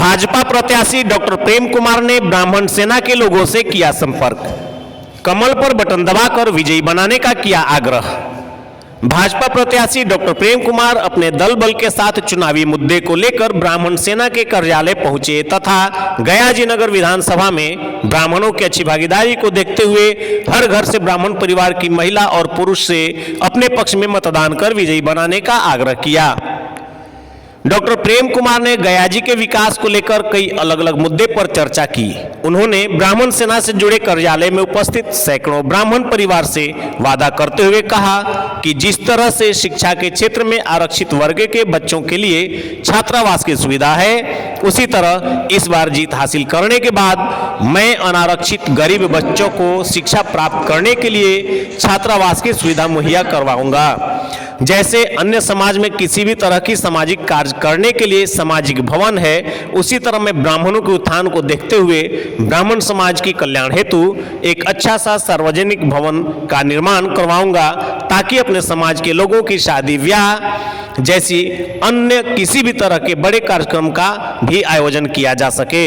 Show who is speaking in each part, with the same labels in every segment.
Speaker 1: भाजपा प्रत्याशी डॉक्टर प्रेम कुमार ने ब्राह्मण सेना के लोगों से किया संपर्क। कमल पर बटन दबाकर विजयी बनाने का किया आग्रह। भाजपा प्रत्याशी डॉक्टर प्रेम कुमार अपने दल बल के साथ चुनावी मुद्दे को लेकर ब्राह्मण सेना के कार्यालय पहुंचे तथा गयाजी नगर विधानसभा में ब्राह्मणों की अच्छी भागीदारी को देखते हुए हर घर से ब्राह्मण परिवार की महिला और पुरुष से अपने पक्ष में मतदान कर विजयी बनाने का आग्रह किया। डॉक्टर प्रेम कुमार ने गयाजी के विकास को लेकर कई अलग अलग मुद्दे पर चर्चा की। उन्होंने ब्राह्मण सेना से जुड़े कार्यालय में उपस्थित सैकड़ों ब्राह्मण परिवार से वादा करते हुए कहा कि जिस तरह से शिक्षा के क्षेत्र में आरक्षित वर्ग के बच्चों के लिए छात्रावास की सुविधा है, उसी तरह इस बार जीत हासिल करने के बाद मैं अनारक्षित गरीब बच्चों को शिक्षा प्राप्त करने के लिए छात्रावास की सुविधा मुहैया करवाऊंगा। जैसे अन्य समाज में किसी भी तरह की सामाजिक कार्य करने के लिए सामाजिक भवन है, उसी तरह मैं ब्राह्मणों के उत्थान को देखते हुए ब्राह्मण समाज की कल्याण हेतु एक अच्छा सा सार्वजनिक भवन का निर्माण करवाऊंगा ताकि अपने समाज के लोगों की शादी ब्याह जैसी अन्य किसी भी तरह के बड़े कार्यक्रम का भी आयोजन किया जा सके।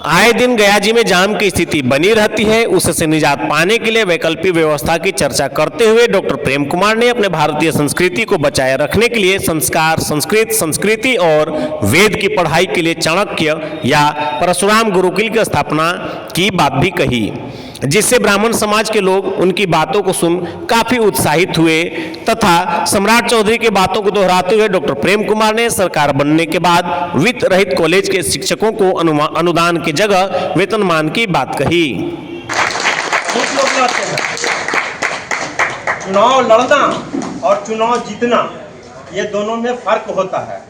Speaker 1: आए दिन गयाजी में जाम की स्थिति बनी रहती है, उससे निजात पाने के लिए वैकल्पिक व्यवस्था की चर्चा करते हुए डॉक्टर प्रेम कुमार ने अपने भारतीय संस्कृति को बचाए रखने के लिए संस्कार, संस्कृति और वेद की पढ़ाई के लिए चाणक्य या परशुराम गुरुकुल की स्थापना की बात भी कही, जिससे ब्राह्मण समाज के लोग उनकी बातों को सुन काफी उत्साहित हुए तथा सम्राट चौधरी की बातों को दोहराते हुए डॉक्टर प्रेम कुमार ने सरकार बनने के बाद वित्त रहित कॉलेज के शिक्षकों को अनुदान की जगह वेतनमान की बात कही।
Speaker 2: चुनाव लड़ना और चुनाव जीतना ये दोनों में फर्क होता है,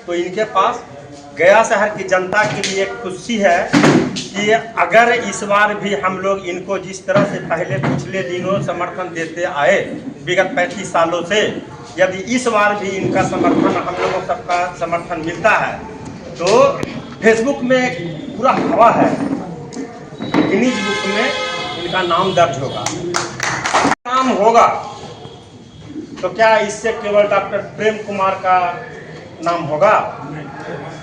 Speaker 2: तो इनके पास गया शहर की जनता के लिए खुशी है कि अगर इस बार भी हम लोग इनको जिस तरह से पहले पिछले दिनों समर्थन देते आए विगत 35 सालों से, यदि इस बार भी इनका समर्थन हम लोगों सबका समर्थन मिलता है तो फेसबुक में पूरा हवा है, गिनीज बुक में इनका नाम दर्ज होगा। नाम होगा तो क्या इससे केवल डॉक्टर प्रेम कुमार का नाम होगा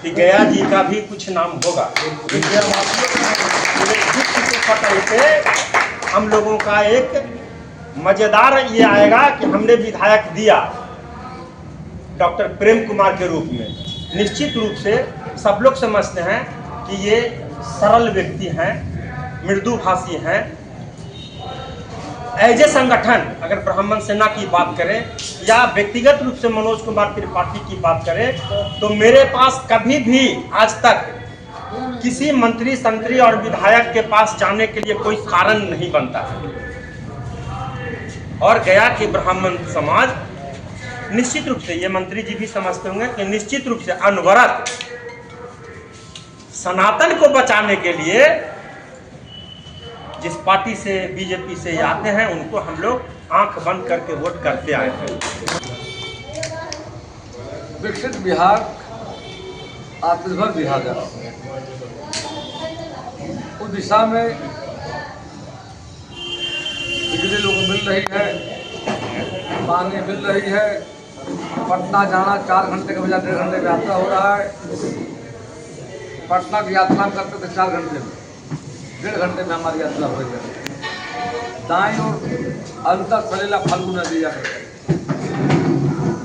Speaker 2: कि गया जी का भी कुछ नाम होगा। हम लोगों का एक मजेदार ये आएगा कि हमने विधायक दिया डॉक्टर प्रेम कुमार के रूप में। निश्चित रूप से सब लोग समझते हैं कि ये सरल व्यक्ति हैं, मृदुभाषी हैं। एज ए संगठन अगर ब्राह्मण सेना की बात करें या व्यक्तिगत रूप से मनोज कुमार त्रिपाठी की बात करें तो मेरे पास कभी भी आज तक किसी मंत्री संतरी और विधायक के पास जाने के लिए कोई कारण नहीं बनता है। और गया के ब्राह्मण समाज निश्चित रूप से, ये मंत्री जी भी समझते होंगे कि निश्चित रूप से अनवरत सनातन को बचाने के लिए जिस पार्टी से बीजेपी से आते हैं उनको हम लोग आंख बंद करके वोट करते आए हैं।
Speaker 3: विकसित बिहार, आत्मनिर्भर बिहार उस दिशा में बिजली लोगों को मिल रही है, पानी मिल रही है। पटना जाना 4 घंटे के बजाय 1.5 घंटे में यात्रा हो रहा है। पटना की यात्रा करते थे 4 घंटे में, 1.5 घंटे में हमारी यात्रा हो रही है। दाएं और अंतर सलीला फल्गु नदी है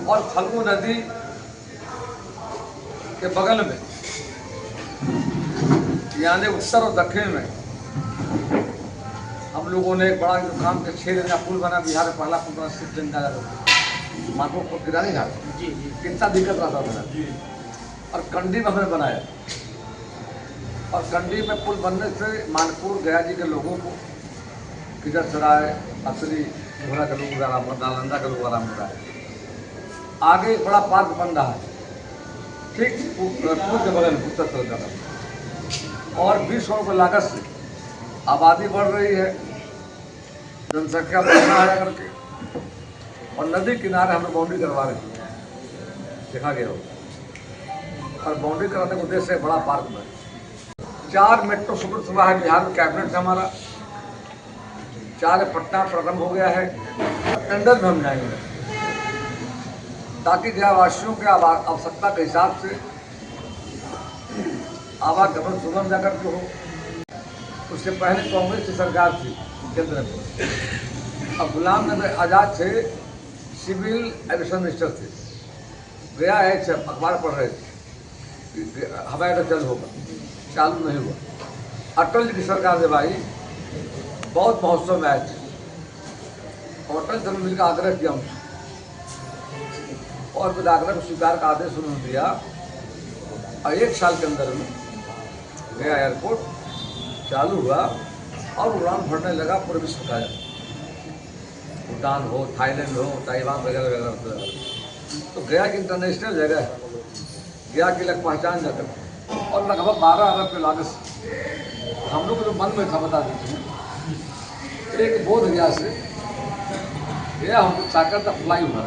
Speaker 3: और फल्गु नदी के बगल में यानी उत्तर और दक्षिण में हम लोगों ने एक बड़ा जो काम के 6 लेन का पुल बना, बिहार में पहला पुल बना 6 लेन का मानपुर को किरानी घाट, कितना दिक्कत रहा था मेरा। और कंडी में हमने बनाया और कंडी में पुल बनने से मानपुर गया जी के लोगों को किधर सराय, असली घोड़ा का लोग आराम, नालंदा का लोग आराम हो रहा है। आगे एक बड़ा पार्क बन रहा है ठीक पुल के बगल में उत्तर तरफ जाना, और 20 करोड़ की लागत से आबादी बढ़ रही है, जनसंख्या बढ़ना है करके, और नदी किनारे हम लोग बाउंड्री करवा रहे हैं, देखा गया हो। और बाउंड्री कराने के उद्देश्य से बड़ा पार्क में 4 मेट्रो सुबह है बिहार में कैबिनेट है हमारा, 4 पटना प्रारंभ हो गया है। टेंडर में हम जाएंगे ताकि गया वासियों के आवश्यकता के हिसाब से आवागमन सुगम जाकर के हो। उससे पहले कांग्रेस की सरकार थी केंद्र में। अब गुलाम नबी आज़ाद थे, सिविल एविएशन मिनिस्टर थे। गया है, अखबार पढ़ रहे थे हवाई अड्डा चालू होगा, चालू नहीं हुआ। अटल जी की सरकार जब आई, बहुत महोत्सव में आए थे, अटल जी ने मिलकर आग्रह किया हमसे, और फिर आग्रह को स्वीकार का आदेश उन्होंने दिया। और 1 साल के अंदर में गया एयरपोर्ट चालू हुआ और उड़ान भरने लगा पूरे विश्व का। भूटान हो, थाईलैंड हो, ताइवान वगैरह वगैरह। तो गया की इंटरनेशनल जगह है, गया की लग पहचान जाकर, और लगभग 12 अरब के लागत से। हम लोग जो मन में था, बता दीजिए, एक बोध गया से गया हम चाकर तक फ्लाई हुआ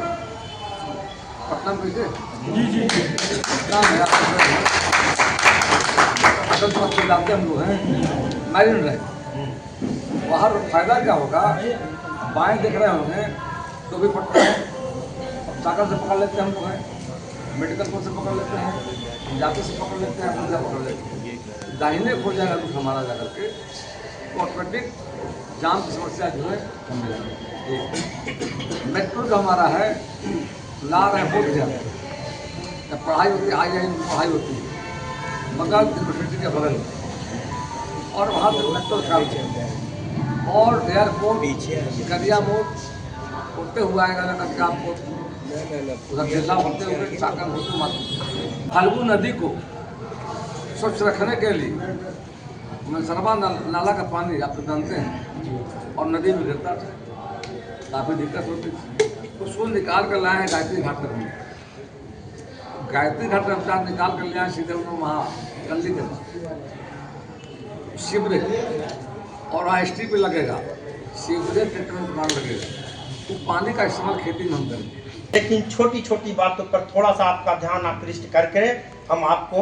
Speaker 3: पटना में। कैसे पटना में अटल तो जानते हम लोग हैं, मैरिन रहे। वहाँ फायदा क्या होगा, बाएं देख रहे होंगे तो भी पटना है, चाकर से पकड़ लेते हैं हम लोग हैं, मेडिकल कोर्स से पकड़ लेते हैं, जाते से पकड़ लेते हैं, पूजा पकड़ लेते हैं। दाहिने खोल जाएगा कुछ हमारा जा करके, तो ऑटोमेटिक जाम की समस्या जो है कम हो जाएगी। मेट्रो जो हमारा है, ला रहे हैं बोध गया, पढ़ाई होती है, आई पढ़ाई होती है बंगाल यूनिवर्सिटी के बगल में, और वहाँ से मेट्रो चालू और एयरपोर्ट करिया मोड़ उठते हुआ आएगा लगा आपको, उधर जिला होते हुए साकर होते मालूम। फाल्गु नदी को स्वच्छ रखने के लिए मनसरवा नाला का पानी आप तो जानते हैं, और नदी में गिरता था, काफ़ी दिक्कत होती थी। उसको निकाल कर लाए हैं गायत्री घाट तक में। गायत्री घाट रफ्तार निकाल कर ले आए सीधे उन्होंने वहाँ गली के पास शिवरेज, और RST पे लगेगा सीवरेज ट्रीटमेंट प्लांट लगेगा, तो पानी का इस्तेमाल खेती में हम करेंगे।
Speaker 2: लेकिन छोटी छोटी बातों पर थोड़ा सा आपका ध्यान आकृष्ट करके हम आपको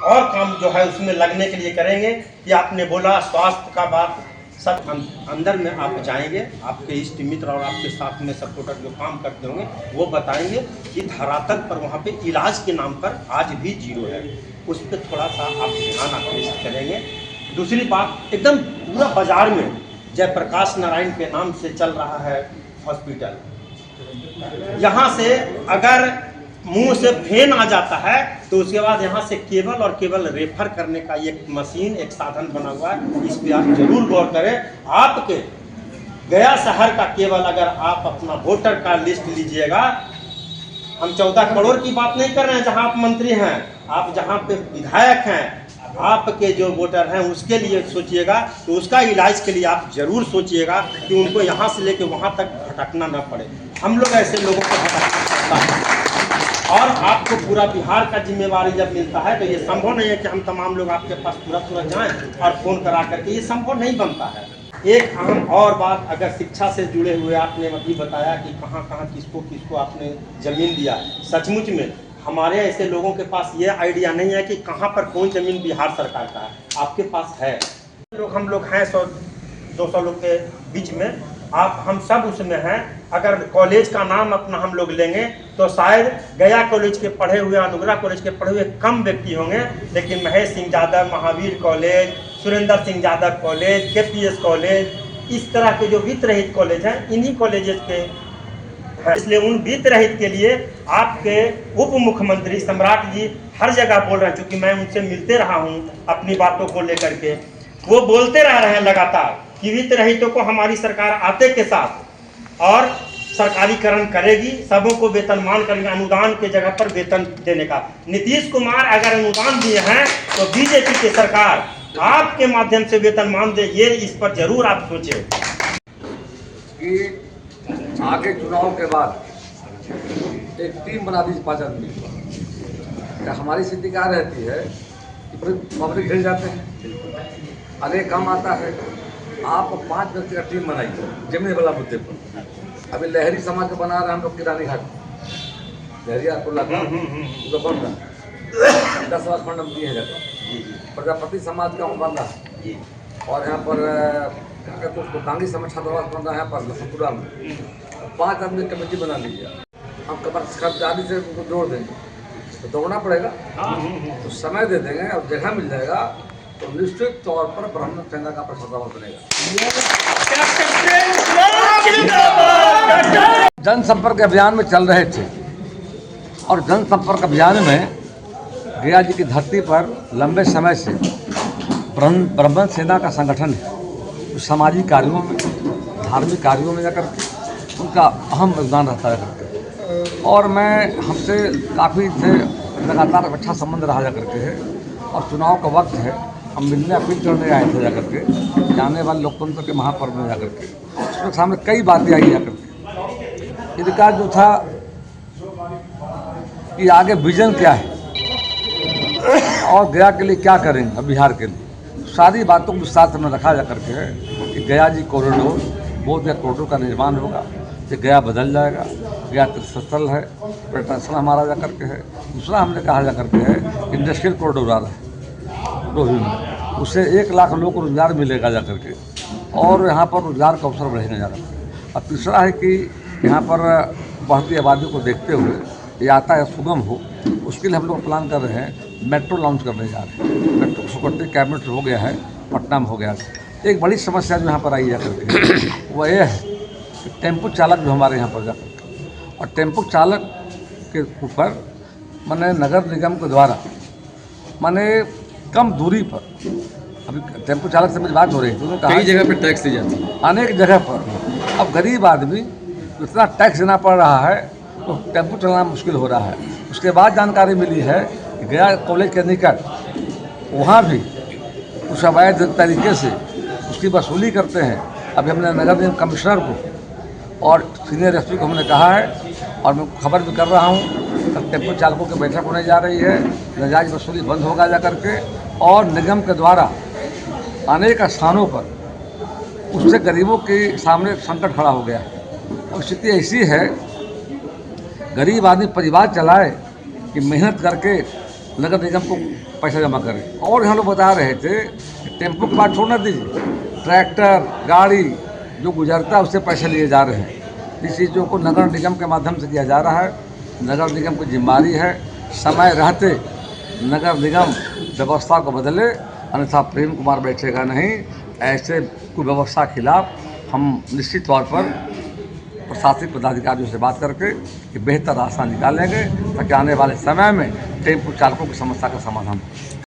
Speaker 2: और काम जो है उसमें लगने के लिए करेंगे। कि आपने बोला स्वास्थ्य का बात, सब हम अंदर में आप जाएंगे, आपके इष्ट मित्र और आपके साथ में सपोर्टर जो काम करते होंगे वो बताएंगे कि धरातल पर वहाँ पे इलाज के नाम पर आज भी जीरो है। उस पर थोड़ा सा आप ध्यान आकृष्ट करेंगे। दूसरी बात, एकदम पूरा बाजार में जयप्रकाश नारायण के नाम से चल रहा है हॉस्पिटल। यहाँ से अगर मुंह से फेन आ जाता है तो उसके बाद यहाँ से केवल और केवल रेफर करने का एक मशीन, एक साधन बना हुआ है। इस पर आप जरूर गौर करें। आपके गया शहर का केवल अगर आप अपना वोटर कार्ड लिस्ट लीजिएगा, हम 14 करोड़ की बात नहीं कर रहे हैं जहाँ आप मंत्री हैं, आप जहाँ पे विधायक हैं, आपके जो वोटर हैं उसके लिए सोचिएगा। तो उसका इलाज के लिए आप जरूर सोचिएगा कि उनको यहाँ से लेके वहाँ तक भटकना न पड़े। हम लोग ऐसे लोगों को भटकना पड़ता है, और आपको पूरा बिहार का जिम्मेवारी जब मिलता है तो ये संभव नहीं है कि हम तमाम लोग आपके पास तुरंत जाएं और फ़ोन करा करके, ये संभव नहीं बनता है। एक अहम और बात, अगर शिक्षा से जुड़े हुए आपने अभी बताया कि कहाँ कहाँ किसको किसको आपने ज़मीन दिया, सचमुच में हमारे ऐसे लोगों के पास ये आइडिया नहीं है कि कहाँ पर कौन ज़मीन बिहार सरकार का है। आपके पास है लोग, हम लोग हैं 100-200 लोग के बीच में, आप हम सब उसमें हैं। अगर कॉलेज का नाम अपना हम लोग लेंगे तो शायद गया कॉलेज के पढ़े हुए, अनुग्रह कॉलेज के पढ़े हुए कम व्यक्ति होंगे, लेकिन Mahesh Singh Yadav Mahavir college, Surendra Singh Yadav college, KPS college, इस तरह के जो वित्त रहित कॉलेज हैं, इन्हीं कॉलेजेस के हैं। इसलिए उन वित्त रहित के लिए आपके उप मुख्यमंत्री सम्राट जी हर जगह बोल रहे हैं, क्योंकि मैं उनसे मिलते रहा हूँ अपनी बातों को लेकर के, वो बोलते रह रहे हैं लगातार कि वित्त रहितों को हमारी सरकार आते के साथ और सरकारीकरण करेगी, सबों को वेतनमान करेगी, अनुदान के जगह पर वेतन देने का। नीतीश कुमार अगर अनुदान दिए हैं तो बीजेपी की सरकार आपके माध्यम से वेतनमान दे, ये इस पर जरूर आप सोचें
Speaker 3: कि आगे चुनाव के बाद एक टीम बना दी 5 आदमी। हमारी स्थिति क्या रहती है कि पब्लिक घिर जाते हैं, अरे कम आता है, आप 5 व्यक्ति का टीम बनाइए जमीन वाला मुद्दे पर। अभी लहरी समाज को बना रहे हैं हम लोग किरानी घाट, लहरिया को लगा तो बन रहा 10 लाख फंड हम दिए हैं। प्रजापति समाज का बन रहा है, और यहाँ पर क्या कहते हैं उसको कांगी समाज छात्रावास बन रहा है यहाँ पर लखनपुरा में। 5 आदमी कमेटी बना लीजिए, हम खरीदारी से उनको जोड़ देंगे, तो दौड़ना पड़ेगा, तो समय दे देंगे और जगह मिल जाएगा तो निश्चित तौर पर ब्राह्मण सेना का प्रसाद बनेगा। जनसंपर्क अभियान में चल रहे थे और जनसंपर्क अभियान में गया जी की धरती पर लंबे समय से ब्राह्मण सेना का संगठन है, तो सामाजिक कार्यों में, धार्मिक कार्यों में जाकर उनका अहम योगदान रहता है। और मैं हमसे काफ़ी से लगातार अच्छा संबंध रहा जा करके है और चुनाव का वक्त है, हम मिलने अपील करने आए थे जाकर के, जाने वाले लोकतंत्र के महापर्व में जाकर के उसके सामने कई बातें आई जाकर के। इनका जो था कि आगे विजन क्या है और गया के लिए क्या करेंगे, बिहार के लिए, सारी बातों को विस्तार में रखा जा करके है कि गया जी कॉरिडोर, बोध गया कॉरिडोर का निर्माण होगा, ये गया बदल जाएगा, गया तीर्थस्थल है, पर्यटन स्थल हमारा जा करके है। दूसरा हमने कहा जा करके है इंडस्ट्रियल कॉरिडोर आ रहा है रोहिणी में, उससे 1 लाख लोगों को रोजगार मिलेगा जा करके और यहाँ पर रोजगार का अवसर बढ़ेगा जा करके। और तीसरा है कि यहाँ पर बढ़ती आबादी को देखते हुए यातायात सुगम हो, उसके लिए हम लोग प्लान कर रहे हैं, मेट्रो लॉन्च करने जा रहे हैं। मेट्रो सुकट्टी कैबिनेट हो गया है, पटना में हो गया है। एक बड़ी समस्या जो यहाँ पर आई जा करके वह यह है कि टेम्पो चालक जो हमारे यहाँ पर जा करके, और टेम्पो चालक के ऊपर माने नगर निगम के द्वारा माने कम दूरी पर, अभी टेम्पो चालक से मेरी बात हो रही थी, उन्होंने कहा
Speaker 4: कई जगह पे टैक्स दी जाती है,
Speaker 3: अनेक जगह पर अब गरीब आदमी इतना टैक्स देना पड़ रहा है तो टेम्पो चलाना मुश्किल हो रहा है। उसके बाद जानकारी मिली है कि गया कॉलेज के निकट वहाँ भी कुछ अवैध तरीके से उसकी वसूली करते हैं। अभी हमने नगर निगम कमिश्नर को और सीनियर एसपी को हमने कहा है और मैं खबर भी कर रहा हूँ, तब टेम्पो चालकों की बैठक होने जा रही है, नाजायज वसूली बंद होगा जा करके, और निगम के द्वारा अनेक स्थानों पर उससे गरीबों के सामने संकट खड़ा हो गया है। और स्थिति ऐसी है, गरीब आदमी परिवार चलाए कि मेहनत करके नगर निगम को पैसा जमा करे। और यहाँ लोग बता रहे थे कि टेम्पो की बात छोड़ना दीजिए, ट्रैक्टर गाड़ी जो गुजरता है उससे पैसे लिए जा रहे हैं। इस चीज़ों को नगर निगम के माध्यम से किया जा रहा है। नगर निगम की जिम्मेदारी है समय रहते नगर निगम व्यवस्था को बदले, अन्यथा प्रेम कुमार बैठेगा नहीं। ऐसे कुव्यवस्था के खिलाफ हम निश्चित तौर पर प्रशासनिक पदाधिकारियों से बात करके कि बेहतर रास्ता निकालेंगे ताकि आने वाले समय में टेम्पो चालकों की समस्या का समाधान हो।